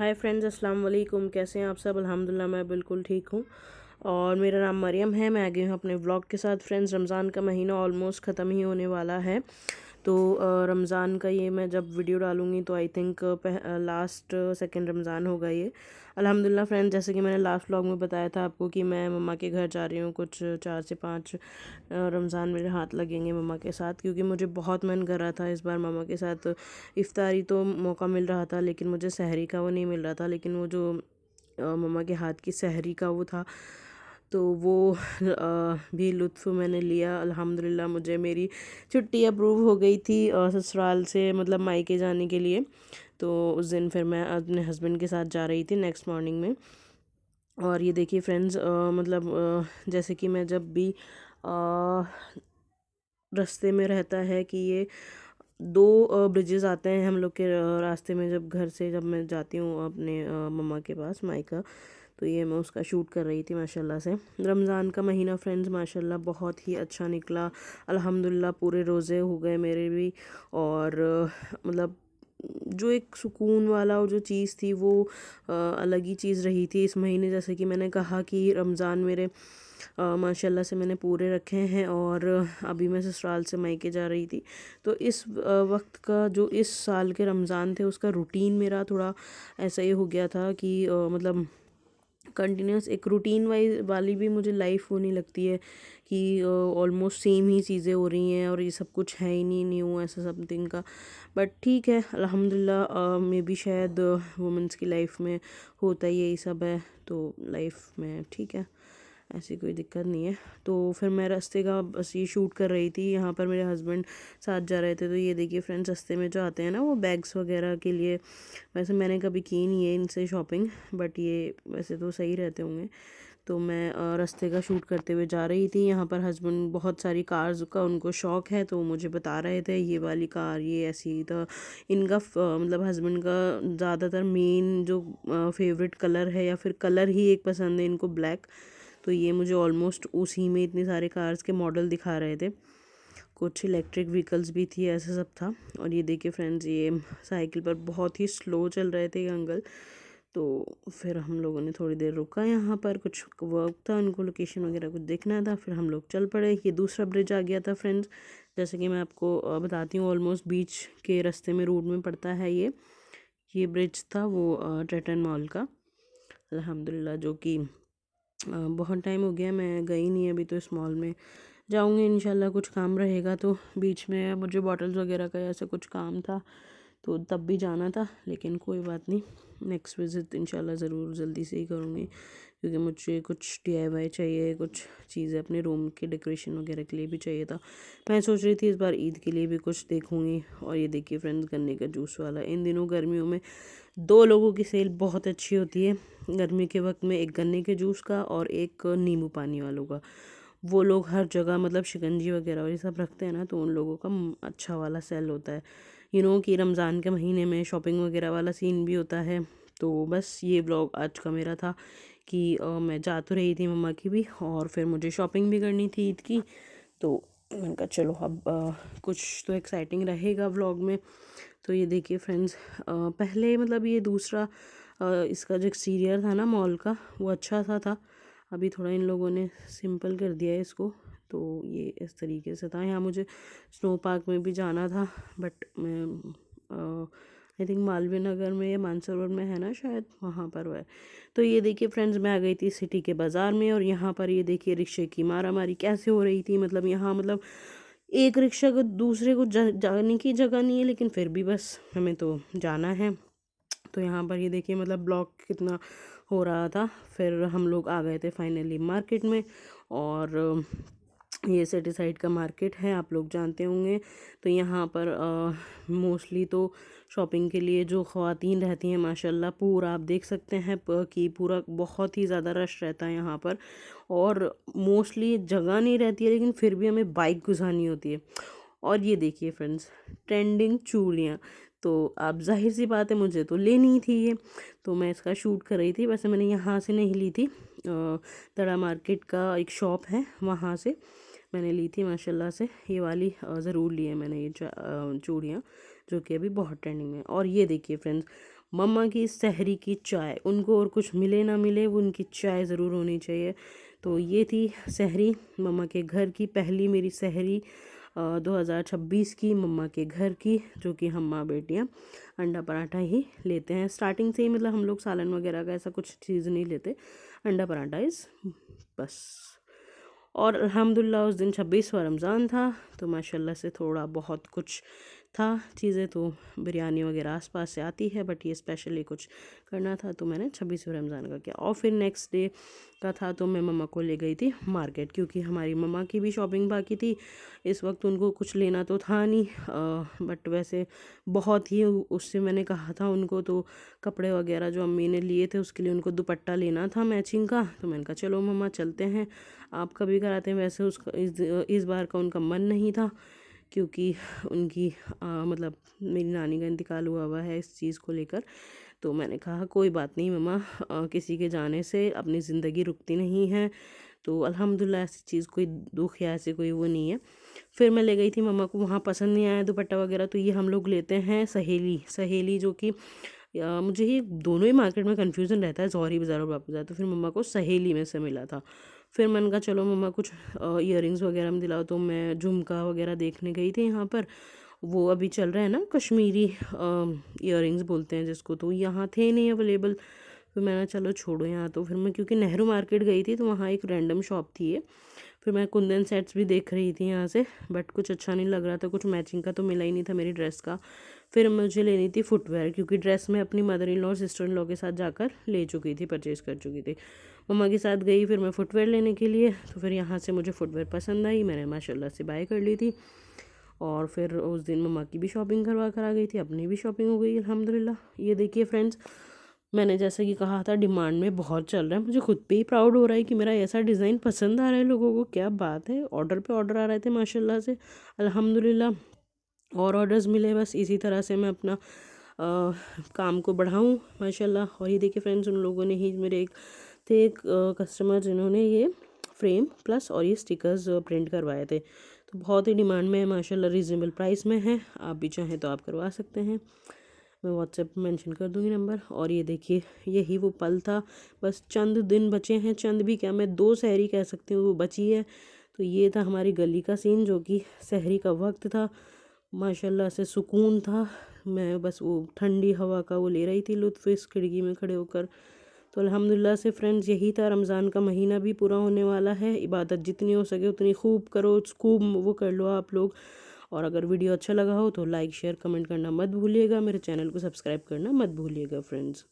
Hi friends, अस्सलाम वालेकुम। कैसे हैं आप सब? अल्हम्दुलिल्लाह मैं बिल्कुल ठीक हूँ। और मेरा नाम मरियम है। मैं आ गई हूँ अपने व्लॉग के साथ। फ्रेंड्स, रमज़ान का महीना ऑलमोस्ट ख़त्म ही होने वाला है। तो रमज़ान का ये मैं जब वीडियो डालूँगी तो I think last second Ramzan होगा ये। अल्हम्दुलिल्लाह फ्रेंड्स, जैसे कि मैंने लास्ट व्लॉग में बताया था आपको कि मैं मम्मा के घर जा रही हूँ। कुछ 4 से 5 रमज़ान मेरे हाथ लगेंगे मम्मा के साथ, क्योंकि मुझे बहुत मन कर रहा था इस बार मम्मा के साथ। इफ्तारी तो मौका मिल रहा था, लेकिन मुझे सहरी का वो नहीं मिल रहा था। लेकिन वो जो मम्मा के हाथ की सहरी का वो था, तो वो भी लुत्फ़ मैंने लिया। अल्हम्दुलिल्लाह मुझे मेरी छुट्टी अप्रूव हो गई थी ससुराल से, मतलब मायके जाने के लिए। तो उस दिन फिर मैं अपने हस्बैंड के साथ जा रही थी नेक्स्ट मॉर्निंग में। और ये देखिए फ्रेंड्स, मतलब जैसे कि मैं जब भी रास्ते में रहता है कि ये 2 ब्रिजेस आते हैं हम लोग के रास्ते में, जब घर से जब मैं जाती हूँ अपने मम्मा के पास मायका। तो ये मैं उसका शूट कर रही थी माशाल्लाह से। रमज़ान का महीना फ्रेंड्स माशाल्लाह बहुत ही अच्छा निकला। अल्हम्दुलिल्लाह पूरे रोज़े हो गए मेरे भी। और मतलब जो एक सुकून वाला और जो चीज़ थी वो अलग ही चीज़ रही थी इस महीने। जैसे कि मैंने कहा कि रमज़ान मेरे माशाल्लाह से मैंने पूरे रखे हैं। और अभी मैं ससुराल से मायके जा रही थी। तो इस वक्त का जो इस साल के रमज़ान थे उसका रूटीन मेरा थोड़ा ऐसा ही हो गया था कि मतलब कंटिन्यूस एक रूटीन वाइज वाली भी मुझे लाइफ वो नहीं लगती है कि ऑलमोस्ट सेम ही चीज़ें हो रही हैं और ये सब कुछ है ही नहीं न्यू ऐसा समथिंग का। बट ठीक है, अल्हम्दुलिल्लाह मे बी शायद वुमेंस की लाइफ में होता ही यही सब है। तो लाइफ में ठीक है, ऐसी कोई दिक्कत नहीं है। तो फिर मैं रास्ते का बस ये शूट कर रही थी। यहाँ पर मेरे हस्बैंड साथ जा रहे थे। तो ये देखिए फ्रेंड्स, रास्ते में जो आते हैं ना वो बैग्स वगैरह के लिए, वैसे मैंने कभी की नहीं है इनसे शॉपिंग, बट ये वैसे तो सही रहते होंगे। तो मैं रास्ते का शूट करते हुए जा रही थी। यहाँ पर हस्बैंड बहुत सारी कार्स का उनको शौक़ है, तो मुझे बता रहे थे ये वाली कार ये ऐसी। तो इनका मतलब हस्बैंड का ज़्यादातर मेन जो फेवरेट कलर है या फिर कलर ही एक पसंद है इनको, ब्लैक। तो ये मुझे ऑलमोस्ट उसी में इतने सारे कार्स के मॉडल दिखा रहे थे। कुछ इलेक्ट्रिक व्हीकल्स भी थी, ऐसा सब था। और ये देखिए फ्रेंड्स, ये साइकिल पर बहुत ही स्लो चल रहे थे ये अंकल। तो फिर हम लोगों ने थोड़ी देर रुका, यहाँ पर कुछ वर्क था, उनको लोकेशन वगैरह कुछ देखना था। फिर हम लोग चल पड़े। ये दूसरा ब्रिज आ गया था फ्रेंड्स। जैसे कि मैं आपको बताती हूँ, ऑलमोस्ट बीच के रास्ते में रोड में पड़ता है ये ब्रिज था वो ट्रेटन मॉल का। अल्हम्दुलिल्लाह, जो कि बहुत टाइम हो गया मैं गई नहीं अभी। तो इस मॉल में जाऊंगी इंशाल्लाह, कुछ काम रहेगा तो। बीच में मुझे बॉटल्स वगैरह का ऐसा कुछ काम था तो तब भी जाना था, लेकिन कोई बात नहीं, नेक्स्ट विज़िट इंशाल्लाह ज़रूर जल्दी से ही करूँगी। क्योंकि मुझे कुछ DIY चाहिए, कुछ चीज़ें अपने रूम के डेकोरेशन वगैरह के लिए भी चाहिए था। मैं सोच रही थी इस बार ईद के लिए भी कुछ देखूँगी। और ये देखिए फ्रेंड्स, गन्ने का जूस वाला। इन दिनों गर्मियों में 2 लोगों की सेल बहुत अच्छी होती है। गर्मी के वक्त में एक गन्ने के जूस का और एक नींबू पानी वालों का। वो लोग हर जगह मतलब शिकंजी वगैरह और ये सब रखते हैं ना, तो उन लोगों का अच्छा वाला सेल होता है। कि रमज़ान के महीने में शॉपिंग वगैरह वाला सीन भी होता है। तो बस ये व्लॉग आज का मेरा था कि मैं जा तो रही थी मम्मा की भी, और फिर मुझे शॉपिंग भी करनी थी ईद की। तो मैंने कहा चलो अब कुछ तो एक्साइटिंग रहेगा व्लॉग में। तो ये देखिए फ्रेंड्स, पहले मतलब ये दूसरा इसका जो एक्सटीरियर था ना मॉल का, वो अच्छा सा था। अभी थोड़ा इन लोगों ने सिंपल कर दिया है इसको। तो ये इस तरीके से था। यहाँ मुझे स्नो पार्क में भी जाना था, बट मैं आई थिंक मालवीय नगर में या मानसरोवर में है ना शायद, वहाँ पर वो है। तो ये देखिए फ्रेंड्स, मैं आ गई थी सिटी के बाज़ार में। और यहाँ पर ये देखिए रिक्शे की मारा मारी कैसे हो रही थी। मतलब यहाँ मतलब एक रिक्शा को दूसरे को जाने की जगह नहीं है, लेकिन फिर भी बस हमें तो जाना है। तो यहाँ पर ये देखिए मतलब ब्लॉक कितना हो रहा था। फिर हम लोग आ गए थे फाइनली मार्केट में। और ये सिटी साइड का मार्केट है, आप लोग जानते होंगे। तो यहाँ पर मोस्टली तो शॉपिंग के लिए जो ख़वातीन रहती हैं माशाल्लाह, पूरा आप देख सकते हैं कि पूरा बहुत ही ज़्यादा रश रहता है यहाँ पर। और मोस्टली जगह नहीं रहती है, लेकिन फिर भी हमें बाइक गुजारनी होती है। और ये देखिए फ्रेंड्स, ट्रेंडिंग चूड़ियाँ। तो अब जाहिर सी बात है मुझे तो लेनी ही थी ये। तो मैं इसका शूट कर रही थी। वैसे मैंने यहाँ से नहीं ली थी, तड़ा मार्केट का एक शॉप है वहाँ से मैंने ली थी माशाल्लाह से। ये वाली ज़रूर ली है मैंने ये चूड़ियाँ, जो कि अभी बहुत ट्रेंडिंग में है। और ये देखिए फ्रेंड्स, मम्मा की सहरी की चाय, उनको और कुछ मिले ना मिले वो उनकी चाय ज़रूर होनी चाहिए। तो ये थी सहरी मम्मा के घर की, पहली मेरी सहरी 2026 की मम्मा के घर की, जो कि हम माँ बेटियाँ अंडा पराठा ही लेते हैं स्टार्टिंग से ही। मतलब हम लोग सालन वगैरह का ऐसा कुछ चीज़ नहीं लेते, अंडा पराठा इज़ बस। और अल्हम्दुलिल्लाह उस दिन 26वां रमज़ान था, तो माशाल्लाह से थोड़ा बहुत कुछ था चीज़ें, तो बिरयानी वगैरह आसपास से आती है, बट ये स्पेशली कुछ करना था तो मैंने 26वें रमज़ान का किया। और फिर नेक्स्ट डे का था तो मैं मम्मा को ले गई थी मार्केट, क्योंकि हमारी मम्मा की भी शॉपिंग बाकी थी। इस वक्त उनको कुछ लेना तो था नहीं, बट वैसे बहुत ही उससे मैंने कहा था उनको, तो कपड़े वगैरह जो अम्मी ने लिए थे उसके लिए उनको दुपट्टा लेना था मैचिंग का, तो मैंने कहा चलो मम्मा चलते हैं, आप कभी कराते हैं। वैसे उसका इस बार का उनका मन नहीं था, क्योंकि उनकी मतलब मेरी नानी का इंतकाल हुआ है इस चीज़ को लेकर। तो मैंने कहा कोई बात नहीं मम्मा, किसी के जाने से अपनी ज़िंदगी रुकती नहीं है, तो अल्हम्दुलिल्लाह ऐसी चीज़ कोई दुख या ऐसे कोई वो नहीं है। फिर मैं ले गई थी मम्मा को, वहाँ पसंद नहीं आया दुपट्टा वगैरह, तो ये हम लोग लेते हैं सहेली, सहेली जो कि मुझे ये दोनों ही मार्केट में कन्फ्यूज़न रहता है, जौहरी बाज़ार और बापू बाज़ार, तो फिर मम्मा को सहेली में से मिला था। फिर मैंने कहा चलो मम्मा कुछ इयररिंग्स वगैरह में दिलाओ, तो मैं झुमका वगैरह देखने गई थी यहाँ पर, वो अभी चल रहा है ना कश्मीरी इयररिंग्स बोलते हैं जिसको, तो यहाँ थे नहीं अवेलेबल। फिर मैंने चलो छोड़ो यहाँ, तो फिर मैं क्योंकि नेहरू मार्केट गई थी तो वहाँ एक रैंडम शॉप थी ये, फिर मैं कुंदन सेट्स भी देख रही थी यहाँ से, बट कुछ अच्छा नहीं लग रहा था, कुछ मैचिंग का तो मिला ही नहीं था मेरी ड्रेस का। फिर मुझे लेनी थी फुटवेयर, क्योंकि ड्रेस मैं अपनी मदर इन लॉ और सिस्टर इन लॉ के साथ जाकर ले चुकी थी, परचेज़ कर चुकी थी। मम्मा के साथ गई फिर मैं फुटवेयर लेने के लिए, तो फिर यहाँ से मुझे फुटवेयर पसंद आई, मैंने माशाल्लाह से बाय कर ली थी। और फिर उस दिन मम्मा की भी शॉपिंग करवा कर आ गई थी, अपनी भी शॉपिंग हो गई अल्हम्दुलिल्लाह। ये देखिए फ्रेंड्स, मैंने जैसे कि कहा था डिमांड में बहुत चल रहा है, मुझे खुद पे ही प्राउड हो रहा है कि मेरा ऐसा डिज़ाइन पसंद आ रहा है लोगों को, क्या बात है। ऑर्डर पे ऑर्डर आ रहे थे माशाल्लाह से अल्हम्दुलिल्लाह, और ऑर्डर्स मिले, बस इसी तरह से मैं अपना काम को बढ़ाऊँ माशाल्लाह। और ये देखिए फ्रेंड्स, उन लोगों ने ही मेरे एक कस्टमर जिन्होंने ये फ्रेम प्लस और ये स्टिकर्स प्रिंट करवाए थे, तो बहुत ही डिमांड में है माशाल्लाह, रीज़नेबल प्राइस में है, आप भी चाहें तो आप करवा सकते हैं। मैं व्हाट्सएप मेंशन कर दूँगी नंबर। और ये देखिए यही वो पल था, बस चंद दिन बचे हैं, चंद भी क्या, मैं 2 सहरी कह सकती हूँ वो बची है। तो ये था हमारी गली का सीन, जो कि सहरी का वक्त था, माशाल्लाह से सुकून था। मैं बस वो ठंडी हवा का वो ले रही थी लुत्फ़ इस खिड़की में खड़े होकर। तो अल्हम्दुलिल्लाह से फ्रेंड्स, यही था, रमज़ान का महीना भी पूरा होने वाला है, इबादत जितनी हो सके उतनी खूब करो, खूब वो कर लो आप लोग। और अगर वीडियो अच्छा लगा हो तो लाइक शेयर कमेंट करना मत भूलिएगा, मेरे चैनल को सब्सक्राइब करना मत भूलिएगा फ्रेंड्स।